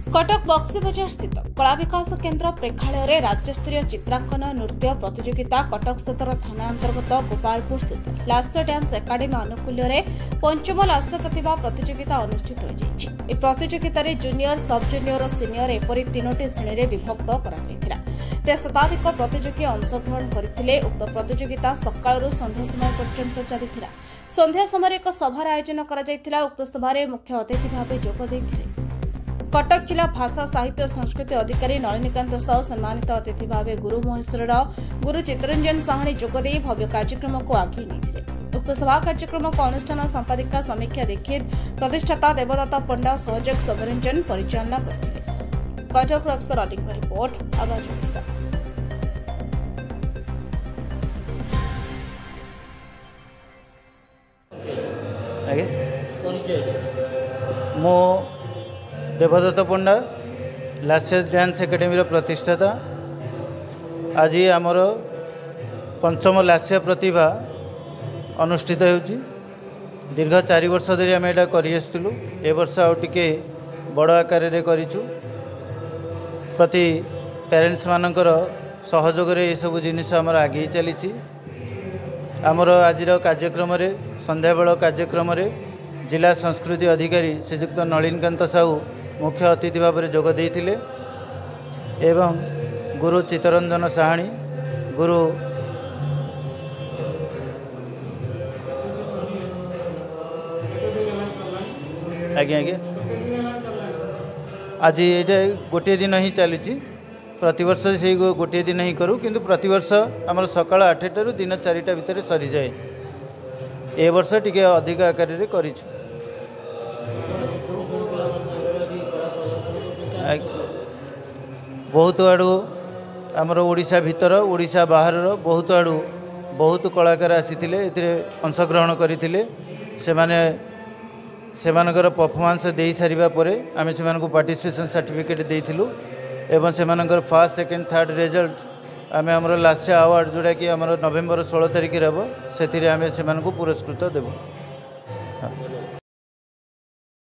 कटक बक्सी बजार स्थित कला विकास केन्द्र प्रेक्षालय राज्यस्तरीय चित्रांकन नृत्य प्रतियोगिता कटक सदर थाना अंतर्गत गोपालपुर स्थित लास्य डांस एकाडेमी अनुकूल्य पंचम लास्य प्रतिभा प्रतियोगिता अनुष्ठित हो प्रतियोगित जूनियर सब जूनियर और सीनियर एपरी 3टी श्रेणी में विभक्त कर शताधिक प्रतियोगी अंशग्रहण करते। उक्त प्रतियोगिता सकाळु संध्या समय पर्यंत चली संध्या समय एक सभार आयोजन कर उक्त सभार मुख्य अतिथि भाव जोगदे कटक जिला भाषा साहित्य संस्कृति अधिकारी नलिनीकांत साहू सम्मानित अतिथि भाव गुरु महेश्वर गुरु चित्तरंजन साहानी जोगदे भव्य कार्यक्रम को आगे नहीं। उक्त सभा कार्यक्रम को अनुष्ठान संपादिका समीक्षा दीक्षित प्रतिष्ठाता देवदत्त पंडा सहयोग सबरंजन परिचालना करते। कटक अफसर अलिंग रिपोर्ट आवाज ओडिशा। मो देवदत्त पंडा लास्य डांस एकाडेमी प्रतिष्ठाता। आज आमर पंचम लास्य प्रतिभा अनुष्ठित होउची। दीर्घ 4 वर्ष धरी आम एटा करि आसुलु। ए वर्ष आउ टिके बड़ आकार रे करिचु। प्रति पेरेंट्स मानकर सहयोग रे ए सब जिनिस आमर आगे चलीची। आमर आजिर कार्यक्रम रे संध्या बेल कार्यक्रम रे जिला संस्कृति अधिकारी श्रीयुक्त नलिनीकांत साहू मुख्य अतिथि भाव में जोग देइथिले एवं गुरु चित्तरंजन साहानी गुरु आज्ञा आज ये गोटे दिन ही चली प्रतिवर्ष से गोटे दिन ही करूँ किंतु प्रतिवर्ष आमर सकाळ 8टारू दिन 4टा भितर सरी जाए। ए वर्ष टिके अधिक आकार रे करिछु। बहुत आड़ू आमर ओडिशा भितर ओडिशा बाहर बहुत आड़ू बहुत कलाकार आसीथिले एथिरे अंशग्रहण करथिले। सेमानकर परफॉर्मेंस दे सारिबा परे आमे सेमानकु पार्टिसिपेशन सर्टिफिकेट देइथिलु एवं सेमानकर फर्स्ट सेकंड थर्ड रिजल्ट आमे हमर लास्य अवार्ड जोड़ा कि हमर नवेम्बर 16 तारिख रे हबो सेथिरे आमे सेमानकु पुरस्कृत देबो।